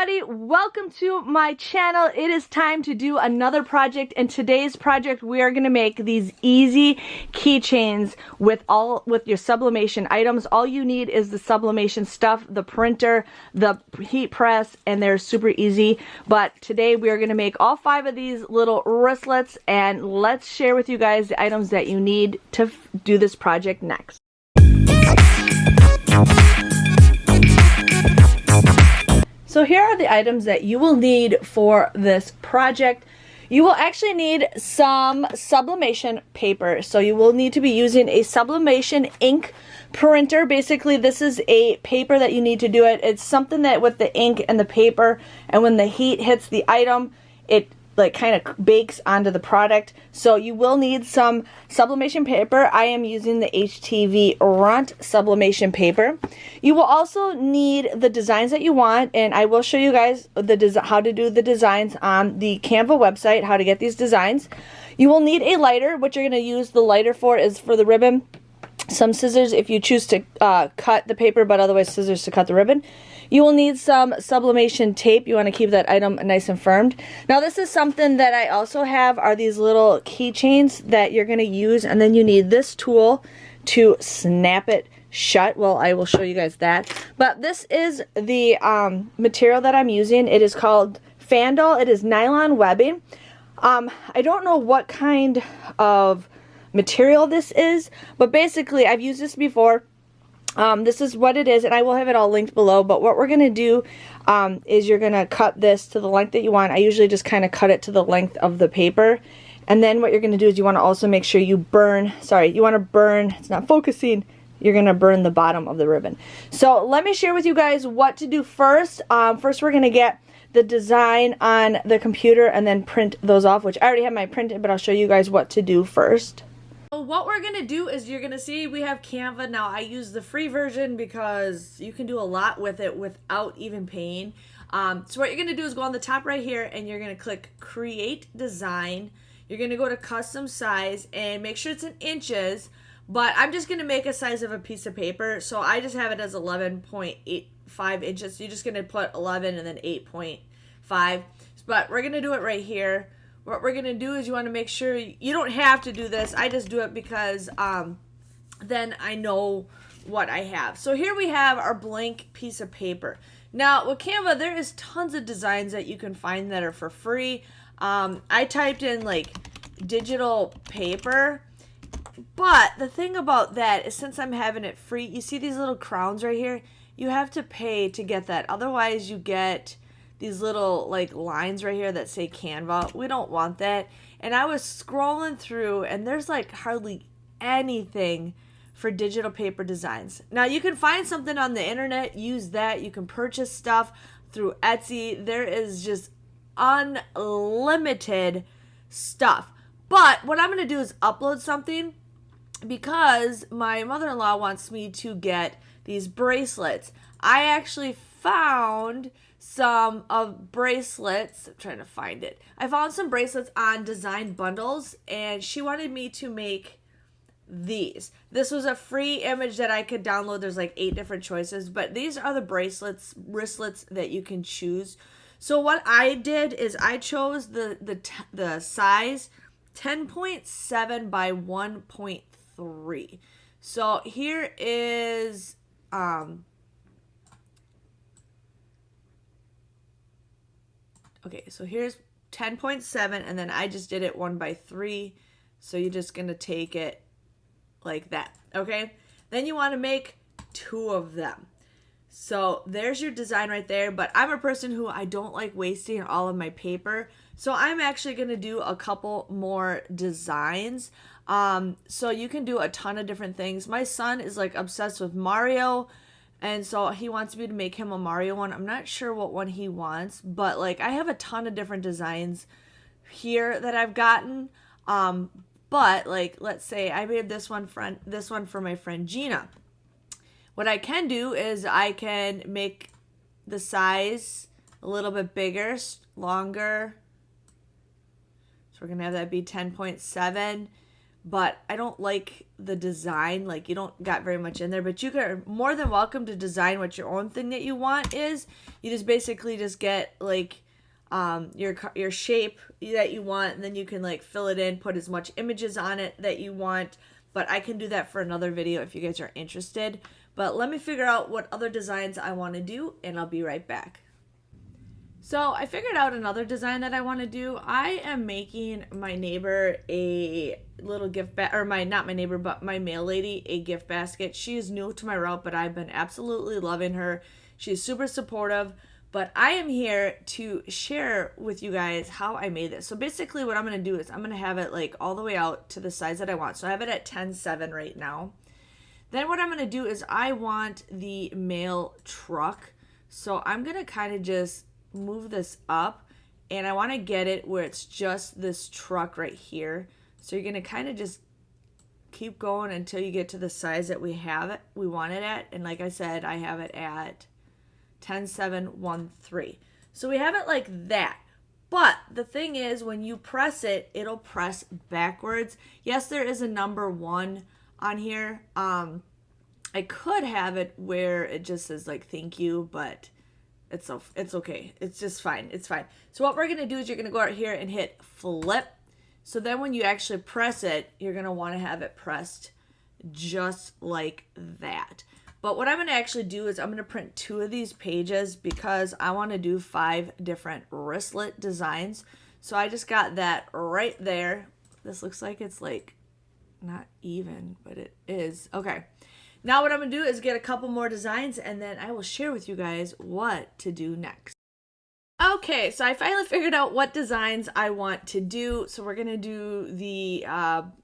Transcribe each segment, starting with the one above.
everybody, welcome to my channel. It is time to do another project. In today's project we are going to make these easy keychains with your sublimation items. All you need is the sublimation stuff, the printer, the heat press, and they're super easy. But today we are going to make all 5 of these little wristlets, and let's share with you guys the items that you need to do this project next. So here are the items that you will need for this project. You will actually need some sublimation paper. So you will need to be using a sublimation ink printer. Basically, this is a paper that you need to do it. It's something that with the ink and the paper, and when the heat hits the item, it like kind of bakes onto the product. So you will need some sublimation paper. I am using the HTV Runt sublimation paper. You will also need the designs that you want, and I will show you guys how to do the designs on the Canva website, how to get these designs. You will need a lighter. What you're going to use the lighter for is for the ribbon. Some scissors if you choose to cut the paper, but otherwise scissors to cut the ribbon. You will need some sublimation tape. You want to keep that item nice and firmed. Now this is something that I also have, are these little keychains that you're going to use, and then you need this tool to snap it shut. Well, I will show you guys that. But this is the material that I'm using. It is called Fandal. It is nylon webbing. I don't know what kind of material this is, but basically I've used this before. This is what it is, and I will have it all linked below. But what we're going to do is you're going to cut this to the length that you want. I usually just kind of cut it to the length of the paper. And then what you're going to do is you want to also make sure you burn, you want to burn, it's not focusing, you're going to burn the bottom of the ribbon. So let me share with you guys what to do first. First we're going to get the design on the computer and then print those off, which I already have mine printed, but I'll show you guys what to do first. So what we're going to do is you're going to see we have Canva. Now I use the free version because you can do a lot with it without even paying. So what you're going to do is go on the top right here and you're going to click Create Design. You're going to go to Custom Size and make sure it's in inches. But I'm just going to make a size of a piece of paper. So I just have it as 11.85 inches. So you're just going to put 11 and then 8.5. But we're going to do it right here. What we're going to do is you want to make sure, you don't have to do this. I just do it because then I know what I have. So here we have our blank piece of paper. Now with Canva, there is tons of designs that you can find that are for free. I typed in like digital paper. But the thing about that is, since I'm having it free, you see these little crowns right here? You have to pay to get that. Otherwise you get these little like lines right here that say Canva. We don't want that. And I was scrolling through and there's like hardly anything for digital paper designs. Now you can find something on the internet, use that. You can purchase stuff through Etsy. There is just unlimited stuff. But what I'm going to do is upload something because my mother-in-law wants me to get these bracelets. I actually found some of bracelets. I'm trying to find it. I found some bracelets on Design Bundles, and she wanted me to make these. This was a free image that I could download. There's like 8 different choices, but these are the wristlets that you can choose. So what I did is I chose the size 10.7 by 1.3. So here is okay, so here's 10.7, and then I just did it 1 by 3. So you're just going to take it like that, okay? Then you want to make 2 of them. So there's your design right there, but I'm a person who I don't like wasting all of my paper. So I'm actually going to do a couple more designs. So you can do a ton of different things. My son is like obsessed with Mario, and so he wants me to make him a Mario one. I'm not sure what one he wants, but like I have a ton of different designs here that I've gotten. But like, let's say I made this one for my friend Gina. What I can do is I can make the size a little bit bigger, longer. So we're going to have that be 10.7. but I don't like the design. Like, you don't got very much in there, but you are more than welcome to design what your own thing that you want is. You just basically just get like your shape that you want, and then you can like fill it in, put as much images on it that you want. But I can do that for another video if you guys are interested. But let me figure out what other designs I want to do, and I'll be right back. So I figured out another design that I want to do. I am making my neighbor a little gift basket, or not my neighbor, but my mail lady a gift basket. She is new to my route, but I've been absolutely loving her. She's super supportive. But I am here to share with you guys how I made this. So basically what I'm going to do is I'm going to have it like all the way out to the size that I want. So I have it at 10.7 right now. Then what I'm going to do is I want the mail truck. So I'm going to kind of just move this up, and I want to get it where it's just this truck right here. So you're going to kind of just keep going until you get to the size that we want it at. And like I said, I have it at 10.713. So we have it like that. But the thing is, when you press it, it'll press backwards. Yes, there is a number 1 on here. I could have it where it just says like thank you, but it's okay. It's just fine. It's fine. So what we're going to do is you're going to go out here and hit flip. So then when you actually press it, you're going to want to have it pressed just like that. But what I'm going to actually do is I'm going to print 2 of these pages because I want to do 5 different wristlet designs. So I just got that right there. This looks like it's like not even, but it is. Okay. Now what I'm going to do is get a couple more designs, and then I will share with you guys what to do next. Okay, so I finally figured out what designs I want to do. So we're going to do the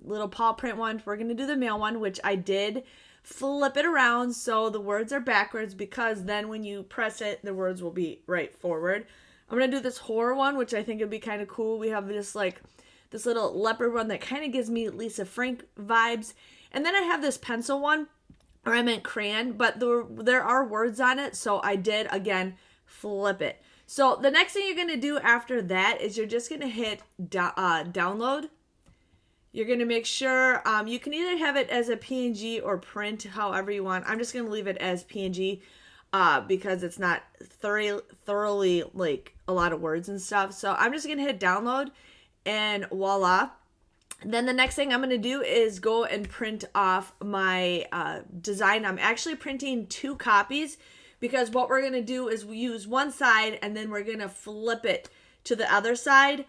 little paw print one. We're going to do the mail one, which I did flip it around so the words are backwards, because then when you press it, the words will be right forward. I'm going to do this horror one, which I think would be kind of cool. We have this like this little leopard one that kind of gives me Lisa Frank vibes. And then I have this pencil one, or I meant crayon, but there are words on it, so I did, again, flip it. So the next thing you're going to do after that is you're just going to hit download. You're going to make sure you can either have it as a PNG or print, however you want. I'm just going to leave it as PNG because it's not thoroughly like a lot of words and stuff. So I'm just going to hit download, and voila. Then the next thing I'm going to do is go and print off my design. I'm actually printing 2 copies because what we're going to do is we use one side and then we're going to flip it to the other side.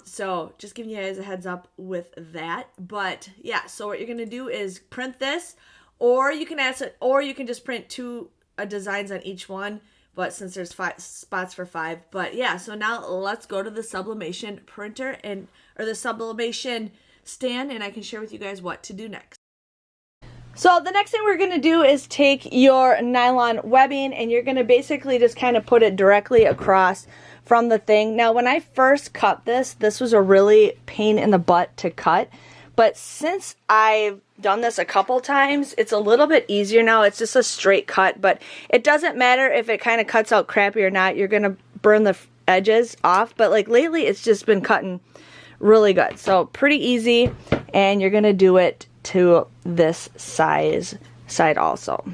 So just giving you guys a heads up with that. But yeah, so what you're going to do is print this, or you can just print 2 designs on each one. But since there's 5 spots for 5, but yeah, so now let's go to the sublimation printer or the sublimation stand, and I can share with you guys what to do next. So the next thing we're going to do is take your nylon webbing, and you're going to basically just kind of put it directly across from the thing. Now, when I first cut this was a really pain in the butt to cut. But since I've done this a couple times, it's a little bit easier now. It's just a straight cut, but it doesn't matter if it kind of cuts out crappy or not. You're going to burn the edges off. But like lately, it's just been cutting really good. So pretty easy, and you're going to do it to this side also.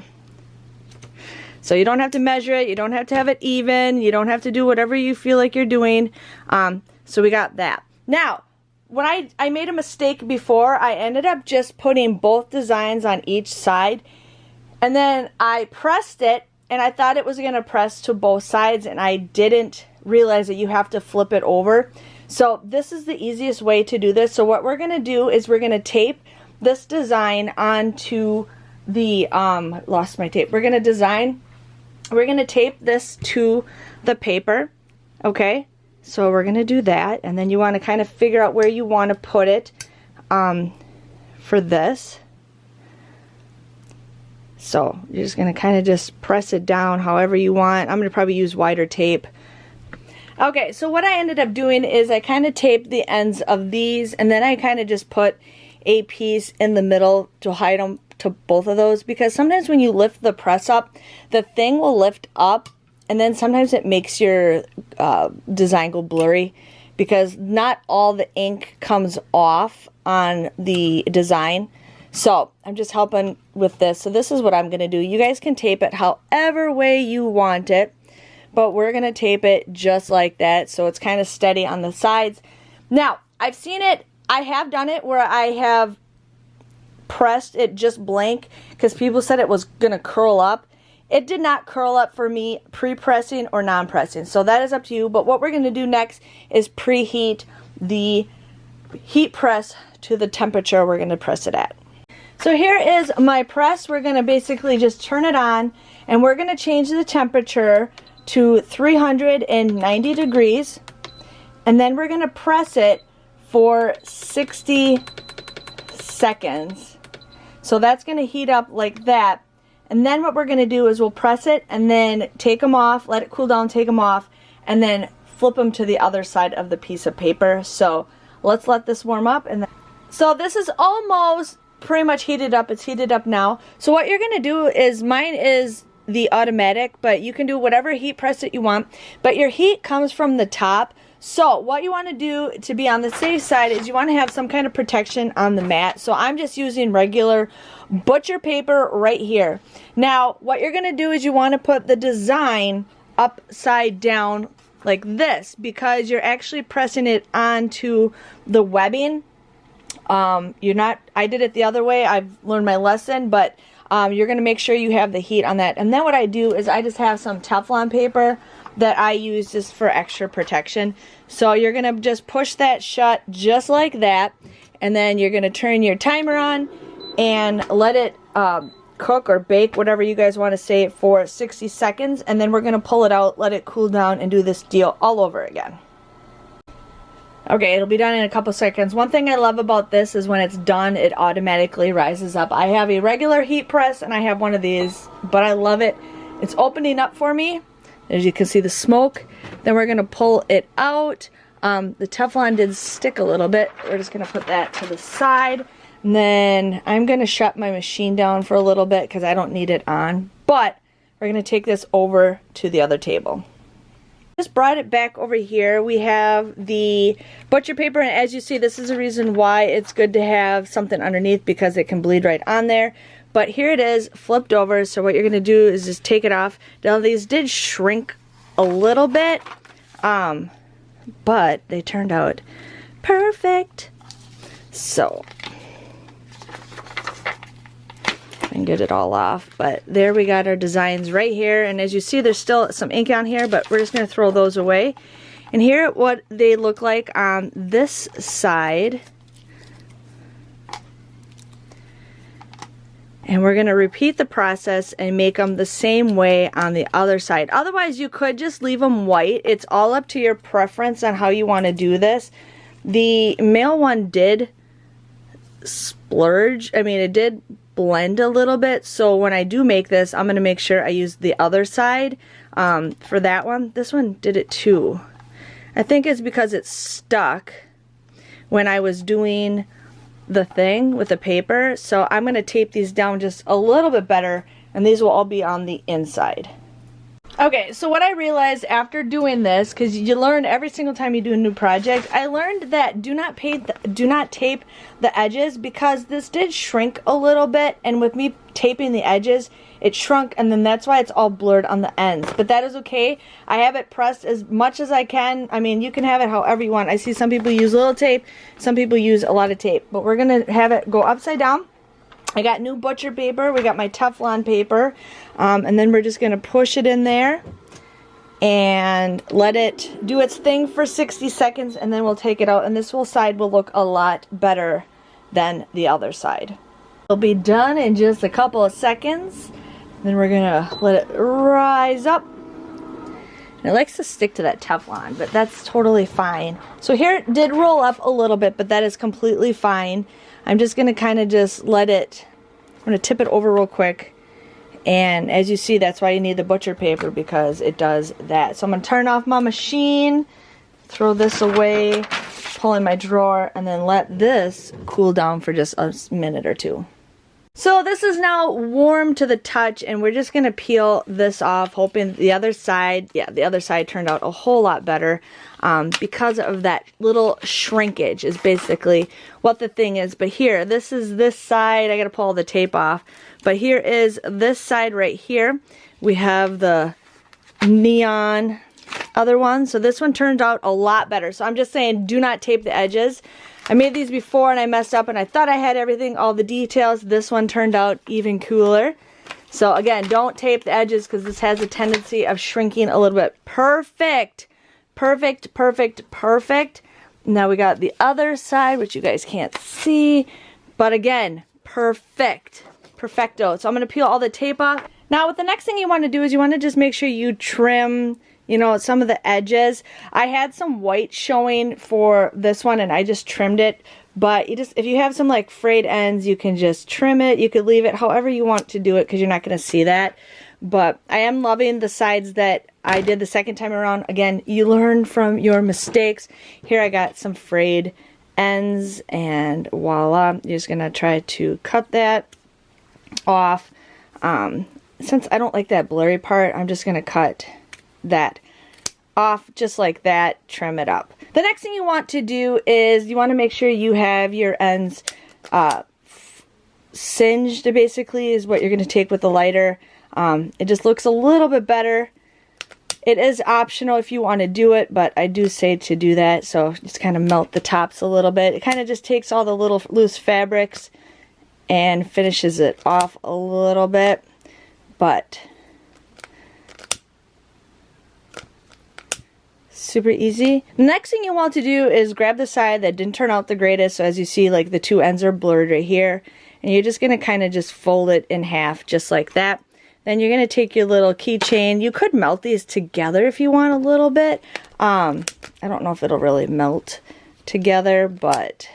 So you don't have to measure it. You don't have to have it even. You don't have to do whatever you feel like you're doing. So we got that. Now, when I made a mistake before, I ended up just putting both designs on each side, and then I pressed it, and I thought it was going to press to both sides, and I didn't realize that you have to flip it over. So this is the easiest way to do this. So what we're going to do is we're going to tape this design onto the, lost my tape. We're going to tape this to the paper, okay? So we're going to do that, and then you want to kind of figure out where you want to put it for this. So you're just going to kind of just press it down however you want. I'm going to probably use wider tape. Okay, so what I ended up doing is I kind of taped the ends of these, and then I kind of just put a piece in the middle to hide them to both of those, because sometimes when you lift the press up, the thing will lift up, and then sometimes it makes your design go blurry because not all the ink comes off on the design. So I'm just helping with this. So this is what I'm going to do. You guys can tape it however way you want it, but we're going to tape it just like that so it's kind of steady on the sides. Now, I've seen it, I have done it where I have pressed it just blank because people said it was going to curl up. It did not curl up for me pre-pressing or non-pressing, so that is up to you. But what we're going to do next is preheat the heat press to the temperature we're going to press it at. So here is my press. We're going to basically just turn it on, and we're going to change the temperature to 390 degrees, and then we're going to press it for 60 seconds. So that's going to heat up like that. And then what we're going to do is we'll press it and then take them off, let it cool down, take them off, and then flip them to the other side of the piece of paper. So let's let this warm up. And then, so this is almost pretty much heated up. It's heated up now. So what you're going to do is, mine is the automatic, but you can do whatever heat press that you want. But your heat comes from the top. So what you want to do to be on the safe side is you want to have some kind of protection on the mat. So I'm just using regular butcher paper right here. Now what you're going to do is you want to put the design upside down like this, because you're actually pressing it onto the webbing. I did it the other way. I've learned my lesson, but you're going to make sure you have the heat on that. And then what I do is I just have some Teflon paper that I use just for extra protection. So you're going to just push that shut just like that, and then you're going to turn your timer on and let it cook or bake, whatever you guys want to say, for 60 seconds, and then we're going to pull it out, let it cool down, and do this deal all over again. Okay, it'll be done in a couple seconds. One thing I love about this is when it's done, it automatically rises up. I have a regular heat press and I have one of these, but I love it. It's opening up for me. As you can see, the smoke. Then we're going to pull it out. The Teflon did stick a little bit. We're just going to put that to the side. And then I'm going to shut my machine down for a little bit because I don't need it on. But we're going to take this over to the other table. Just brought it back over here. We have the butcher paper, and as you see, this is the reason why it's good to have something underneath, because it can bleed right on there. But here it is, flipped over. So what you're going to do is just take it off. Now these did shrink a little bit, but they turned out perfect. So I can get it all off. But there we got our designs right here. And as you see, there's still some ink on here, but we're just going to throw those away. And here what they look like on this side. And we're going to repeat the process and make them the same way on the other side. Otherwise, you could just leave them white. It's all up to your preference on how you want to do this. The male one did splurge. I mean, it did blend a little bit. So when I do make this, I'm going to make sure I use the other side for that one. This one did it too. I think it's because it's stuck when I was doing the thing with the paper. So I'm going to tape these down just a little bit better, and these will all be on the inside. Okay, so what I realized after doing this, because you learn every single time you do a new project, I learned that do not tape the edges, because this did shrink a little bit, and with me taping the edges, it shrunk, and then that's why it's all blurred on the ends. But that is okay. I have it pressed as much as I can. I mean, you can have it however you want. I see some people use little tape, some people use a lot of tape, but we're going to have it go upside down. I got new butcher paper, we got my Teflon paper, and then we're just going to push it in there and let it do its thing for 60 seconds, and then we'll take it out, and this side will look a lot better than the other side. It'll be done in just a couple of seconds. Then we're going to let it rise up. And it likes to stick to that Teflon, but that's totally fine. So here it did roll up a little bit, but that is completely fine. I'm just going to kind of just let it, I'm going to tip it over real quick. And as you see, that's why you need the butcher paper, because it does that. So I'm going to turn off my machine, throw this away, pull in my drawer, and then let this cool down for just a minute or two. So this is now warm to the touch, and we're just going to peel this off, hoping the other side, yeah, the other side turned out a whole lot better because of that little shrinkage is basically what the thing is. But here, this is this side. I got to pull all the tape off. But here is this side right here. We have the neon other one. So this one turned out a lot better. So I'm just saying, do not tape the edges. I made these before and I messed up and I thought I had everything, all the details. This one turned out even cooler. So again, don't tape the edges because this has a tendency of shrinking a little bit. Perfect. Perfect, perfect, perfect. Now we got the other side, which you guys can't see. But again, perfect. Perfecto. So I'm going to peel all the tape off. Now what the next thing you want to do is you want to just make sure you trim, you know, some of the edges. I had some white showing for this one and I just trimmed it. But you just, if you have some like frayed ends, you can just trim it. You could leave it however you want to do it because you're not going to see that. But I am loving the sides that I did the second time around. Again, you learn from your mistakes. Here I got some frayed ends and voila. You're just going to try to cut that off. Since I don't like that blurry part, I'm just going to cut that off just like that, trim it up. The next thing you want to do is you want to make sure you have your ends singed, basically, is what you're going to take with the lighter. It just looks a little bit better. It is optional if you want to do it, but I do say to do that. So just kind of melt the tops a little bit. It kind of just takes all the little loose fabrics and finishes it off a little bit. But super easy. The next thing you want to do is grab the side that didn't turn out the greatest. So as you see, like the two ends are blurred right here. And you're just going to kind of just fold it in half just like that. Then you're going to take your little keychain. You could melt these together if you want a little bit. I don't know if it'll really melt together, but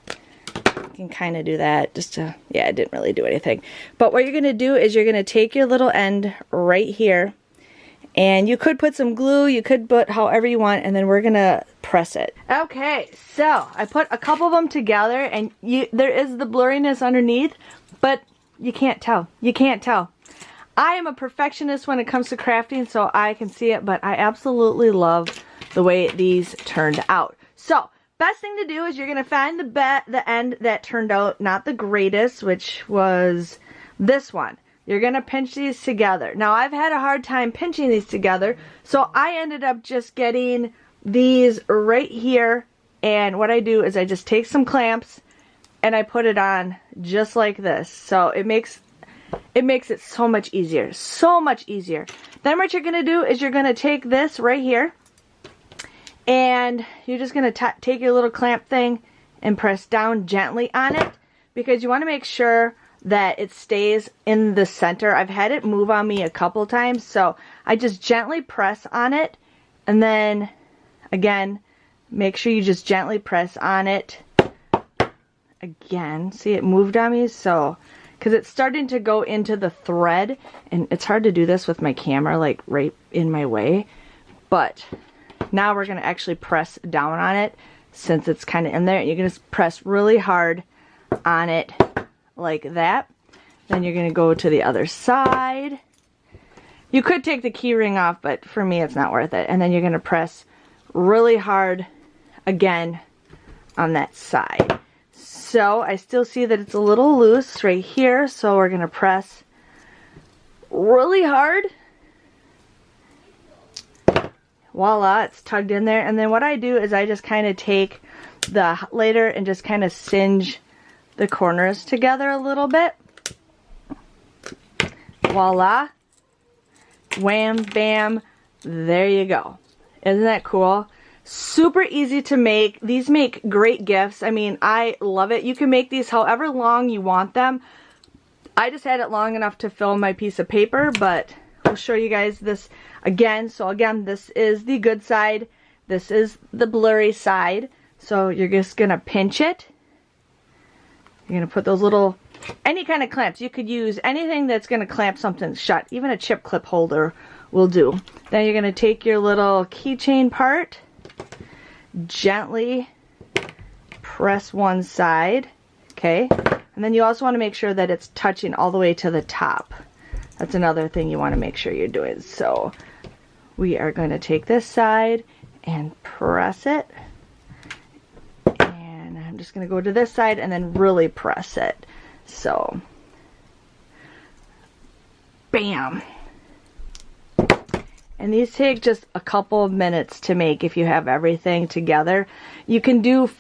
you can kind of do that just to, yeah, it didn't really do anything. But what you're going to do is you're going to take your little end right here. And you could put some glue, you could put however you want, and then we're going to press it. Okay, so I put a couple of them together, and there is the blurriness underneath, but you can't tell. You can't tell. I am a perfectionist when it comes to crafting, so I can see it, but I absolutely love the way these turned out. So, best thing to do is you're going to find the end that turned out not the greatest, which was this one. You're going to pinch these together. Now, I've had a hard time pinching these together, so I ended up just getting these right here, and what I do is I just take some clamps and I put it on just like this. So it makes it so much easier. So much easier. Then what you're going to do is you're going to take this right here, and you're just going to take your little clamp thing and press down gently on it, because you want to make sure that it stays in the center. I've had it move on me a couple times, so I just gently press on it, and then again, make sure you just gently press on it again. See, it moved on me, so because it's starting to go into the thread, and it's hard to do this with my camera like right in my way, but now we're going to actually press down on it since it's kind of in there. You're going to press really hard on it like that. Then you're going to go to the other side. You could take the key ring off, but for me it's not worth it. And then you're going to press really hard again on that side. So I still see that it's a little loose right here, so we're going to press really hard. Voila, it's tugged in there. And then what I do is I just kind of take the lighter and just kind of singe the corners together a little bit. Voila. Wham, bam. There you go. Isn't that cool? Super easy to make. These make great gifts. I mean, I love it. You can make these however long you want them. I just had it long enough to fill my piece of paper, but I'll show you guys this again. So again, this is the good side. This is the blurry side. So you're just going to pinch it. You're going to put those little, any kind of clamps. You could use anything that's going to clamp something shut. Even a chip clip holder will do. Then you're going to take your little keychain part, gently press one side. Okay, And then you also want to make sure that it's touching all the way to the top. That's another thing you want to make sure you're doing. So we are going to take this side and press it. And I'm just going to go to this side and then really press it. So, bam. And these take just a couple of minutes to make if you have everything together. You can do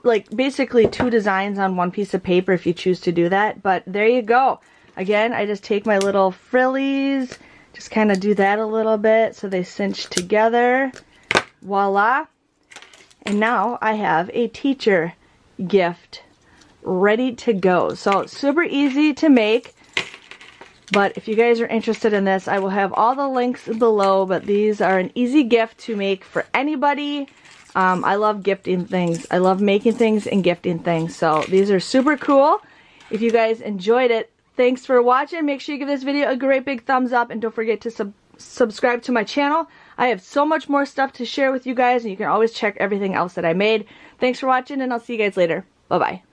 like basically 2 designs on one piece of paper if you choose to do that. But there you go. Again, I just take my little frillies, just kind of do that a little bit so they cinch together. Voila. And now I have a teacher gift ready to go. So super easy to make. But if you guys are interested in this, I will have all the links below. But these are an easy gift to make for anybody. I love gifting things. I love making things and gifting things. So these are super cool. If you guys enjoyed it, thanks for watching. Make sure you give this video a great big thumbs up. And don't forget to subscribe to my channel. I have so much more stuff to share with you guys. And you can always check everything else that I made. Thanks for watching, and I'll see you guys later. Bye-bye.